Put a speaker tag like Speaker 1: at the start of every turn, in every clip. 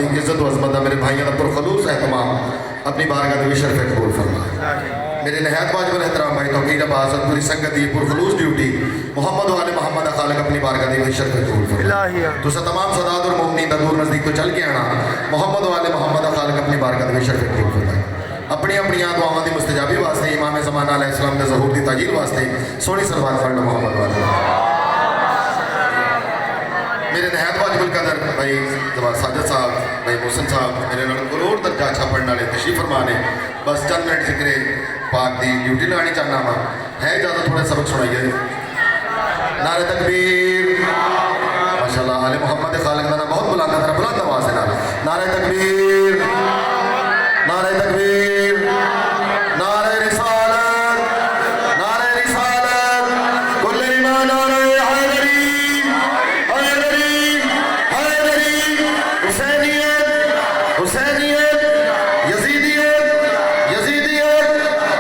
Speaker 1: इज्जत वज़मत मेरे भाइयों का पुरखलूस एहतमाम अपनी बारगाह में शरफ़ कबूल फरमाए। मेरे नहायत वाजिब एहतराम भाई तौकीर अब्बास पूरी संगत की पुरखलूस ड्यूटी मोहम्मद वाले मोहम्मद खालिक अपनी बारगाह में शरफ़ कबूल फरमाए। तो तमाम सदात और मोमिनीन दूर नज़दीक तो चल के आना मोहम्मद वाले मोहम्मद खालिक अपनी बारगाह में शरफ़ कबूल फरमाए। अपनी अपनी दुआओं की मुस्तजाबी वास्ते इमाम ज़माना अलैहिस्सलाम के ज़हूर की ताजील वास्ते सोहनी सलवात पढ़ना मोहम्मद वाले। मेरे नहायत वाजिबुल कदर भाई जवाब साजिद साहब भाई मोहसिन साहब मेरे करोड़ दर्जा अच्छा पढ़ने वाले तशरीफ फरमा ने बस चंद मिनट जिक्रे पाक की ड्यूटी लगानी चाहना वा है ज़्यादा थोड़ा सबक सुनाइए। नारे तकबीर माशाल्लाह आले मोहम्मद खालिक का बहुत बुलंद है बुलंद आवाज़ है नारे तकबीर नारे तकबीर नारे रिसालत कुल ईमान नारे हैदरी हैदरी हैदरी हुसैनियत हुसैनियत यजीदियत यजीदियत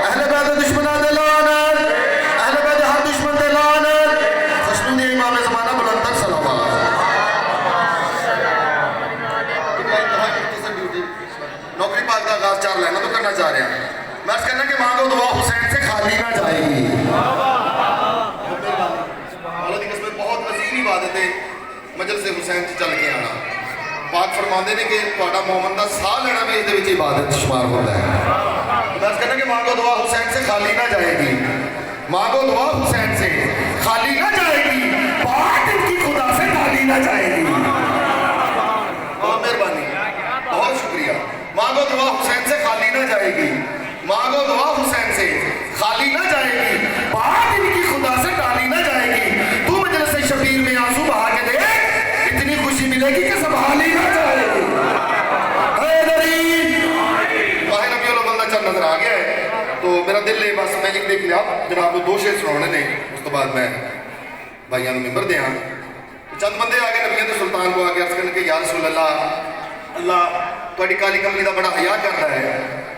Speaker 1: अहले बैत दुश्मन दे लानत अहले बैत हर दुश्मन दे लानत खुशनुदी इमाम ज़माना बुलंद तक सलावत। नौकरी पाक का आगाज 4 लाइनों तो करना चाह रहे हैं। मैं अर्ज़ करना कि मांगो दुआ हुसैन से खाली ना जाएगी। मौला दी कसम बहुत अजीम इबादत है मजलिस हुसैन से चल के आना। पाक फरमाते हैं कि ਤੁਹਾਡਾ मोमन का साह लेना भी इसके विच इबादत शुमार होता है। मैं अर्ज़ करना कि मांगो दुआ हुसैन से खाली ना जाएगी मांगो दुआ हुसैन से खाली ना जाएगी बात इनकी खुदा से खाली ना जाएगी। बहुत मेहरबानी बहुत शुक्रिया। मांगो दुआ हुसैन से खाली ना जाएगी मांगो दुआ हुसैन से खाली ना जाएगी बात इनकी खुदा से टाली ना जाएगी। तू मजलिस शबीर में आंसू बहा के देख इतनी खुशी मिलेगी कि संभाली ना जाएगी। हैदरी बाहर नबी वाला बंदा चल नजर आ गया है तो मेरा दिल है बस मैं एक देख लिया जनाब को 2 शेर सुनाने ने उस तो बाद मैं भाइयों को मिंबर दें। चंद बंदे आ गए नबियों के सुल्तान को आके अर्ज़ करने के या रसूल अल्लाह अल्लाह थोड़ी काली कमली का बड़ा हया करता है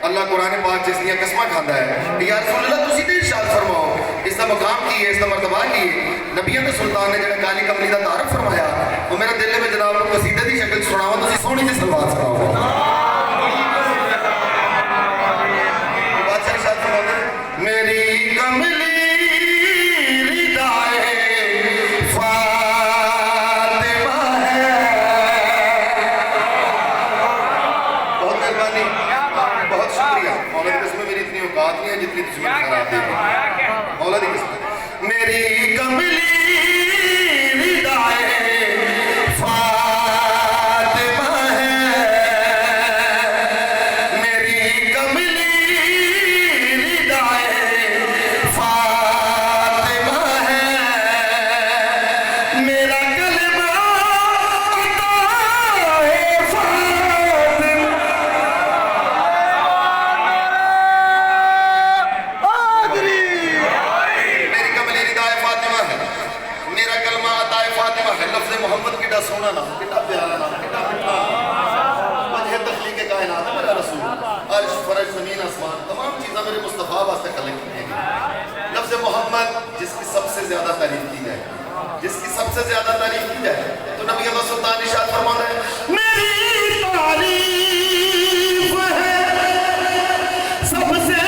Speaker 1: अल्लाह कुरान पाक जिसदियां कसमां खाता है या रसूल अल्लाह तुसीं ते इरशाद फरमाओ इसका मकाम की है इसका मर्तबा की है। नबियों के सुल्तान ने जो काली कमली का तारफ फरमाया वो मेरा दिल में जनाब को कसीदे की शक्ल सुनावा तुसीं सोहनी जी सलवात सुनाओ। बादशाह इरशाद फरमाते मेरी कमली जितनी मौला दी किस्मत मेरी कमली रिदाए फातिमा है मेरी कमली रिदाए फातिमा है मेरा कलमा अताए फातिमा मोहम्मद कितना सोना नाम कितना प्यारा नाम कितना मिठा वजह तख्लीक कायनात मेरा रसूल अर्श फरश ज़मीन आसमान तमाम चीज़ें मेरे मुस्तफ़ा वास्ते खलक की गई। लफ्ज़ मोहम्मद जिसकी सबसे ज़्यादा तारीफ की जाए जिसकी सबसे ज़्यादा तारीफ की जाए तो नबी अहमद सुल्तान इरशाद फरमाते हैं मेरी तारीफ है सबसे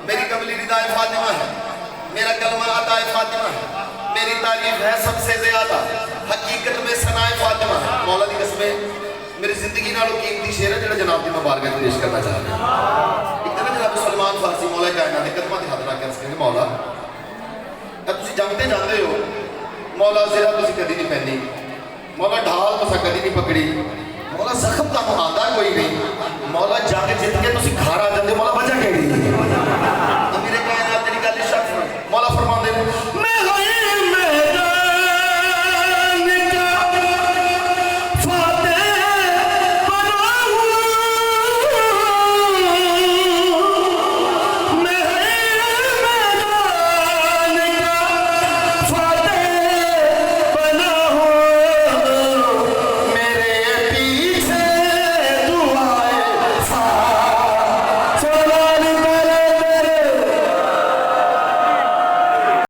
Speaker 1: मेरी कमली रिदाए फातिमा है मेरा कलमा अताए फातिमा है मेरी तारीफ है सबसे ज्यादा हकीकत में सनाए फातिमा है। मौला दी कसम मेरी जिंदगी नालों कीमती शेर है जो जनाब की मैं बारगाह पेश करना चाह रहा हूं। हज़रत सलमान फारसी मौला कायनात के कदमां ते हथ रख के कहेंगे मौला तुसीं जंग ते जांदे हो मौला सिरा तुसीं कदी नहीं पैंदी मौला ढाल तुसां कदी नहीं पकड़ी मौला जख्म तुहानूं आंदा कोई नहीं